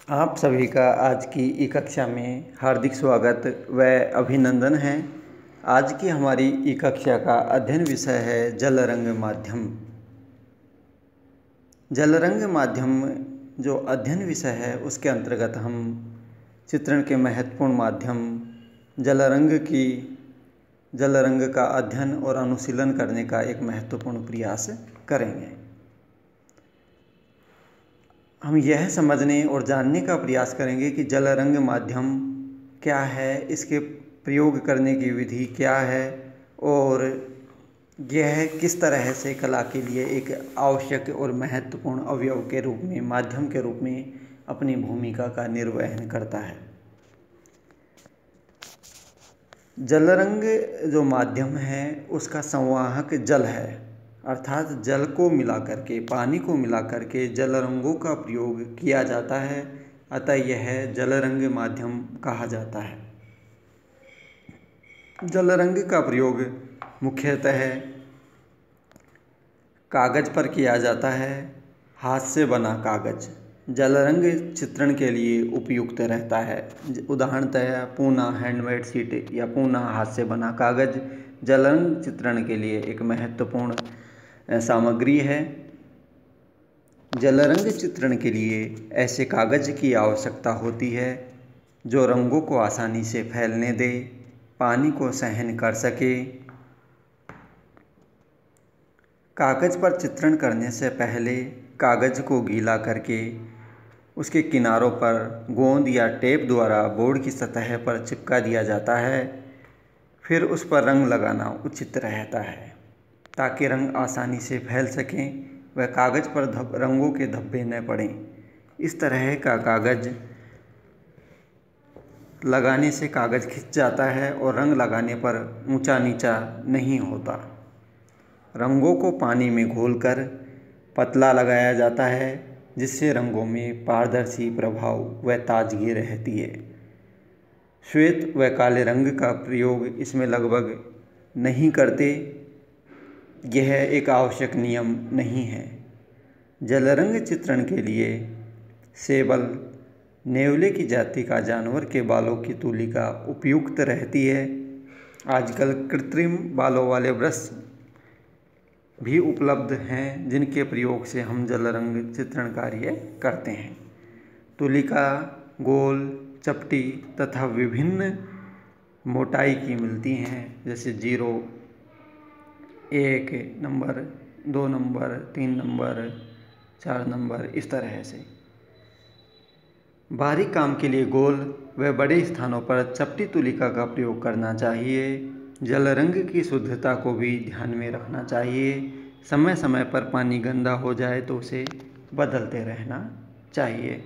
आप सभी का आज की ई कक्षा में हार्दिक स्वागत व अभिनंदन है। आज की हमारी ई कक्षा का अध्ययन विषय है जल रंग माध्यम। जल रंग माध्यम जो अध्ययन विषय है उसके अंतर्गत हम चित्रण के महत्वपूर्ण माध्यम जल रंग का अध्ययन और अनुशीलन करने का एक महत्वपूर्ण प्रयास करेंगे। हम यह समझने और जानने का प्रयास करेंगे कि जल रंग माध्यम क्या है, इसके प्रयोग करने की विधि क्या है और यह किस तरह से कला के लिए एक आवश्यक और महत्वपूर्ण अवयव के रूप में, माध्यम के रूप में अपनी भूमिका का निर्वहन करता है। जल रंग जो माध्यम है उसका संवाहक जल है, अर्थात जल को मिला करके, पानी को मिला करके जल रंगों का प्रयोग किया जाता है, अतः यह जल रंग माध्यम कहा जाता है। जल रंग का प्रयोग मुख्यतः कागज पर किया जाता है। हाथ से बना कागज जल रंग चित्रण के लिए उपयुक्त रहता है। उदाहरणतः पूना हैंडमेड शीट या पूना हाथ से बना कागज जल रंग चित्रण के लिए एक महत्वपूर्ण सामग्री है। जल रंग चित्रण के लिए ऐसे कागज की आवश्यकता होती है जो रंगों को आसानी से फैलने दे, पानी को सहन कर सके। कागज पर चित्रण करने से पहले कागज को गीला करके उसके किनारों पर गोंद या टेप द्वारा बोर्ड की सतह पर चिपका दिया जाता है। फिर उस पर रंग लगाना उचित रहता है ताकि रंग आसानी से फैल सकें व कागज पर रंगों के धब्बे न पड़ें। इस तरह का कागज लगाने से कागज खिंच जाता है और रंग लगाने पर ऊंचा नीचा नहीं होता। रंगों को पानी में घोलकर पतला लगाया जाता है जिससे रंगों में पारदर्शी प्रभाव व ताजगी रहती है। श्वेत व काले रंग का प्रयोग इसमें लगभग नहीं करते, यह एक आवश्यक नियम नहीं है। जल रंग चित्रण के लिए सेबल, नेवले की जाति का जानवर के बालों की तुलिका उपयुक्त रहती है। आजकल कृत्रिम बालों वाले ब्रश भी उपलब्ध हैं जिनके प्रयोग से हम जल रंग चित्रण कार्य करते हैं। तुलिका गोल, चपटी तथा विभिन्न मोटाई की मिलती हैं, जैसे 0, 1 नंबर, 2 नंबर, 3 नंबर, 4 नंबर, इस तरह से। बारीक काम के लिए गोल व बड़े स्थानों पर चपटी तुलिका का प्रयोग करना चाहिए। जल रंग की शुद्धता को भी ध्यान में रखना चाहिए। समय समय पर पानी गंदा हो जाए तो उसे बदलते रहना चाहिए।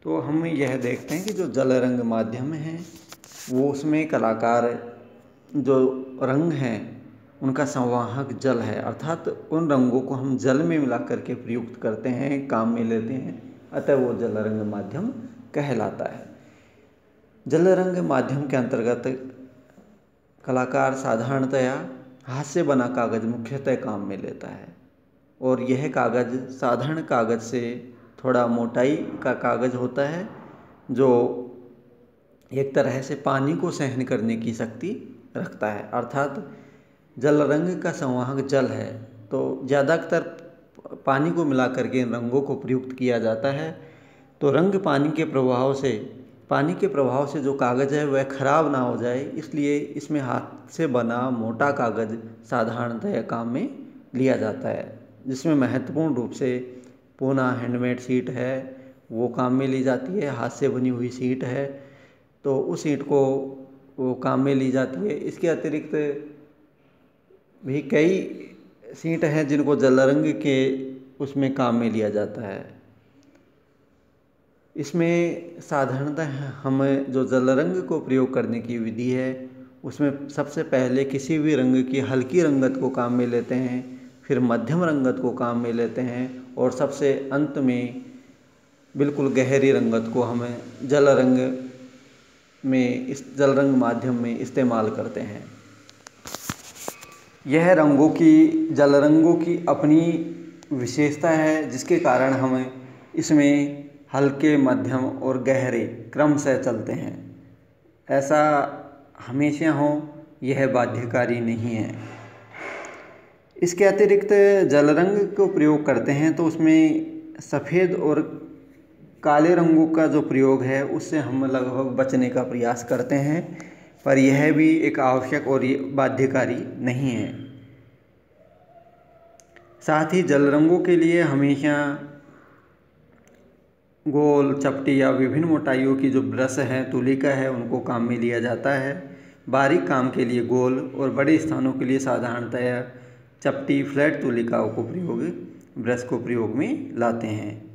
तो हम यह देखते हैं कि जो जल रंग माध्यम है वो उसमें कलाकार जो रंग हैं उनका संवाहक जल है, अर्थात उन रंगों को हम जल में मिला करके प्रयुक्त करते हैं, काम में लेते हैं, अतः वो जल रंग माध्यम कहलाता है। जल रंग माध्यम के अंतर्गत कलाकार साधारणतया हाथ से बना कागज मुख्यतः काम में लेता है और यह कागज साधारण कागज से थोड़ा मोटाई का कागज होता है जो एक तरह से पानी को सहन करने की शक्ति रखता है। अर्थात जल रंग का संवाहक जल है तो ज़्यादातर पानी को मिला करके इन रंगों को प्रयुक्त किया जाता है। तो रंग पानी के प्रभाव से जो कागज़ है वह खराब ना हो जाए, इसलिए इसमें हाथ से बना मोटा कागज़ साधारणतः काम में लिया जाता है, जिसमें महत्वपूर्ण रूप से पूना हैंडमेड शीट है वो काम में ली जाती है। हाथ से बनी हुई शीट है तो उस शीट को वो काम में ली जाती है। इसके अतिरिक्त भी कई शीट हैं जिनको जल रंग के उसमें काम में लिया जाता है। इसमें साधारणतः हम जो जल रंग को प्रयोग करने की विधि है उसमें सबसे पहले किसी भी रंग की हल्की रंगत को काम में लेते हैं, फिर मध्यम रंगत को काम में लेते हैं और सबसे अंत में बिल्कुल गहरी रंगत को हम जल रंग माध्यम में इस्तेमाल करते हैं। यह जल रंगों की अपनी विशेषता है जिसके कारण हम इसमें हल्के, मध्यम और गहरे क्रम से चलते हैं। ऐसा हमेशा हो यह बाध्यकारी नहीं है। इसके अतिरिक्त जल रंग को प्रयोग करते हैं तो उसमें सफ़ेद और काले रंगों का जो प्रयोग है उससे हम लगभग बचने का प्रयास करते हैं, पर यह भी एक आवश्यक और बाध्यकारी नहीं है। साथ ही जल रंगों के लिए हमेशा गोल, चपटी या विभिन्न मोटाइयों की जो ब्रश है, तुलिका है, उनको काम में लिया जाता है। बारीक काम के लिए गोल और बड़े स्थानों के लिए साधारणतया चपटी, फ्लैट तुलिकाओं को ब्रश को प्रयोग में लाते हैं।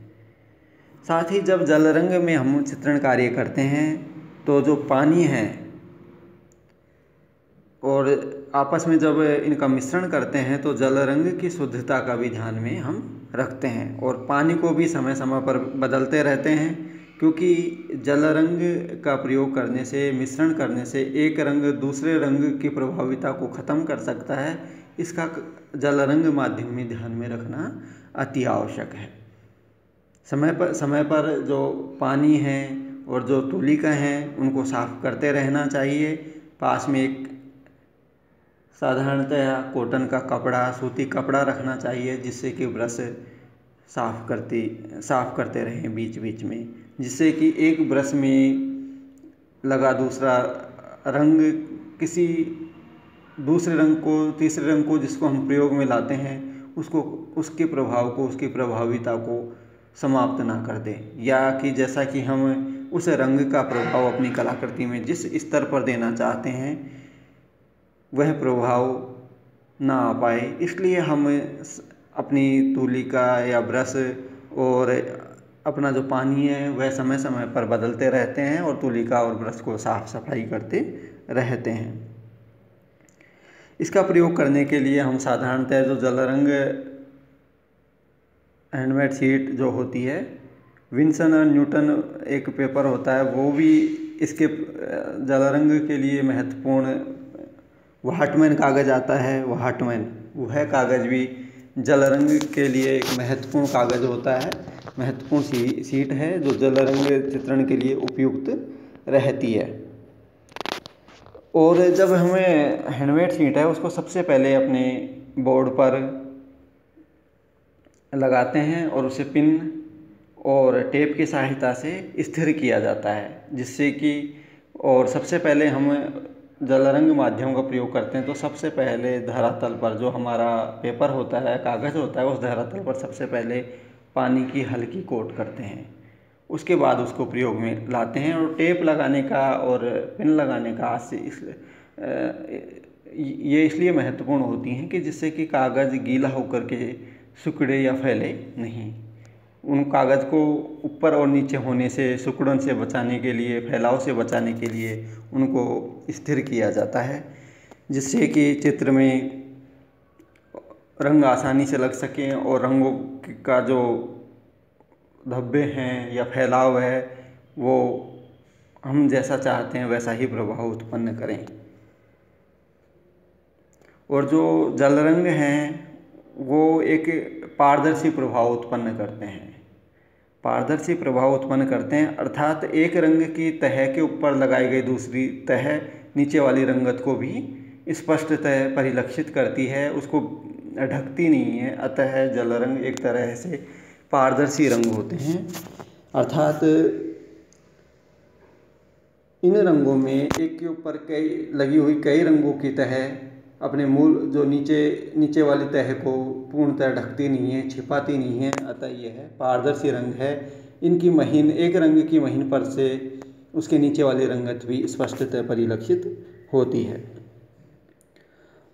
साथ ही जब जल रंग में हम चित्रण कार्य करते हैं तो जो पानी है और आपस में जब इनका मिश्रण करते हैं तो जल रंग की शुद्धता का भी ध्यान में हम रखते हैं और पानी को भी समय समय पर बदलते रहते हैं, क्योंकि जल रंग का प्रयोग करने से, मिश्रण करने से एक रंग दूसरे रंग की प्रभाविता को ख़त्म कर सकता है। इसका जल रंग माध्यम में ध्यान में रखना अति आवश्यक है। समय पर जो पानी है और जो तुलिका हैं उनको साफ करते रहना चाहिए। पास में एक साधारणतया कॉटन का कपड़ा, सूती कपड़ा रखना चाहिए, जिससे कि ब्रश साफ करते रहें बीच बीच में, जिससे कि एक ब्रश में लगा दूसरा रंग किसी दूसरे रंग को, तीसरे रंग को जिसको हम प्रयोग में लाते हैं उसको, उसके प्रभाव को, उसकी प्रभाविता को समाप्त ना कर दे, या कि जैसा कि हम उस रंग का प्रभाव अपनी कलाकृति में जिस स्तर पर देना चाहते हैं वह प्रभाव ना आ पाए। इसलिए हम अपनी तुलिका या ब्रश और अपना जो पानी है वह समय समय पर बदलते रहते हैं और तुलिका और ब्रश को साफ सफाई करते रहते हैं। इसका प्रयोग करने के लिए हम साधारणतः जो जल रंग हैंडमेड शीट जो होती है, विंसन और न्यूटन एक पेपर होता है, वो भी इसके जल रंग के लिए महत्वपूर्ण, वाटमैन कागज़ आता है, वह कागज़ भी जल रंग के लिए एक महत्वपूर्ण कागज़ होता है, महत्वपूर्ण शीट है जो जल रंग चित्रण के लिए उपयुक्त रहती है। और जब हमें हैंडमेड शीट है उसको सबसे पहले अपने बोर्ड पर लगाते हैं और उसे पिन और टेप की सहायता से स्थिर किया जाता है, जिससे कि, और सबसे पहले हम जल रंग माध्यम का प्रयोग करते हैं तो सबसे पहले धरातल पर जो हमारा पेपर होता है, कागज़ होता है, उस धरातल पर सबसे पहले पानी की हल्की कोट करते हैं, उसके बाद उसको प्रयोग में लाते हैं। और टेप लगाने का और पिन लगाने का ये इसलिए महत्वपूर्ण होती हैं कि जिससे कि कागज़ गीला होकर के सिकुड़े या फैले नहीं। उन कागज़ को ऊपर और नीचे होने से, सिकुड़न से बचाने के लिए, फैलाव से बचाने के लिए उनको स्थिर किया जाता है, जिससे कि चित्र में रंग आसानी से लग सकें और रंगों का जो धब्बे हैं या फैलाव है वो हम जैसा चाहते हैं वैसा ही प्रभाव उत्पन्न करें। और जो जल रंग हैं वो एक पारदर्शी प्रभाव उत्पन्न करते हैं। पारदर्शी प्रभाव उत्पन्न करते हैं अर्थात एक रंग की तह के ऊपर लगाई गई दूसरी तह नीचे वाली रंगत को भी स्पष्टतः परिलक्षित करती है, उसको ढकती नहीं है। अतः जल रंग एक तरह से पारदर्शी रंग होते हैं, अर्थात इन रंगों में एक के ऊपर लगी हुई कई रंगों की तह अपने मूल जो नीचे वाली तह को पूर्णतः ढकती नहीं है, छिपाती नहीं है, अतः यह पारदर्शी रंग है। इनकी महीन, एक रंग की महीन पर से उसके नीचे वाली रंगत भी स्पष्टतः परिलक्षित होती है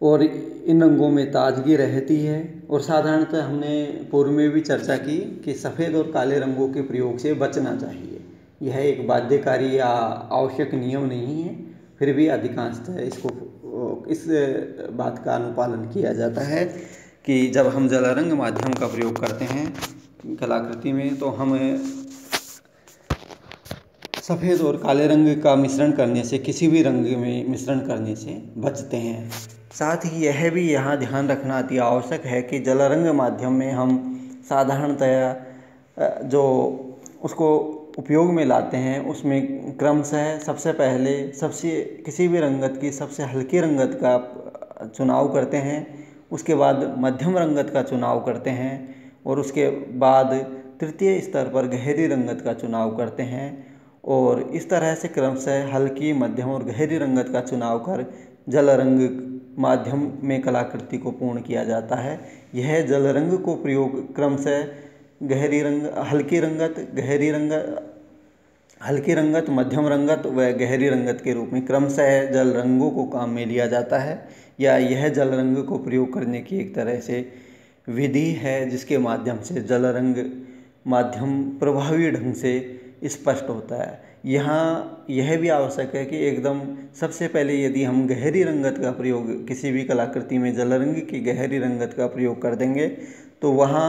और इन रंगों में ताजगी रहती है। और साधारणतः हमने पूर्व में भी चर्चा की कि सफ़ेद और काले रंगों के प्रयोग से बचना चाहिए। यह एक बाध्यकारी या आवश्यक नियम नहीं है, फिर भी अधिकांशतः इस बात का अनुपालन किया जाता है कि जब हम जल रंग माध्यम का प्रयोग करते हैं कलाकृति में तो हम सफ़ेद और काले रंग का मिश्रण करने से, किसी भी रंग में मिश्रण करने से बचते हैं। साथ ही यह भी यहाँ ध्यान रखना अति आवश्यक है कि जल रंग माध्यम में हम साधारणतया जो उसको उपयोग में लाते हैं उसमें क्रमशः सबसे पहले किसी भी रंगत की सबसे हल्की रंगत का चुनाव करते हैं, उसके बाद मध्यम रंगत का चुनाव करते हैं और उसके बाद तृतीय स्तर पर गहरी रंगत का चुनाव करते हैं। और इस तरह से क्रमशः हल्की, मध्यम और गहरी रंगत का चुनाव कर जल रंग माध्यम में कलाकृति को पूर्ण किया जाता है। यह जल रंग को प्रयोग क्रमशः हल्की रंगत, मध्यम रंगत व गहरी रंगत के रूप में क्रमशः जल रंगों को काम में लिया जाता है, या यह जल रंग को प्रयोग करने की एक तरह से विधि है जिसके माध्यम से जल रंग माध्यम प्रभावी ढंग से स्पष्ट होता है। यहाँ यह भी आवश्यक है कि एकदम सबसे पहले यदि हम गहरी रंगत का प्रयोग किसी भी कलाकृति में जल रंग की गहरी रंगत का प्रयोग कर देंगे तो वहाँ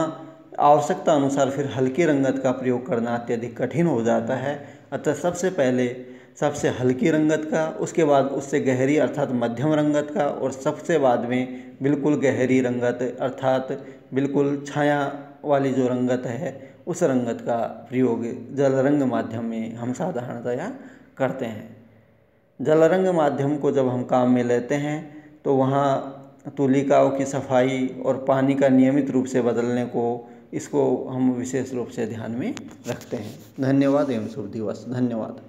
आवश्यकता अनुसार फिर हल्की रंगत का प्रयोग करना अत्यधिक कठिन हो जाता है। अतः सबसे पहले सबसे हल्की रंगत का, उसके बाद उससे गहरी अर्थात मध्यम रंगत का, और सबसे बाद में बिल्कुल गहरी रंगत अर्थात बिल्कुल छाया वाली जो रंगत है उस रंगत का प्रयोग जल रंग माध्यम में हम साधारणतया करते हैं। जल रंग माध्यम को जब हम काम में लेते हैं तो वहाँ तुलिकाओं की सफाई और पानी का नियमित रूप से बदलने को, इसको हम विशेष रूप से ध्यान में रखते हैं। धन्यवाद एवं शुभ दिवस। धन्यवाद।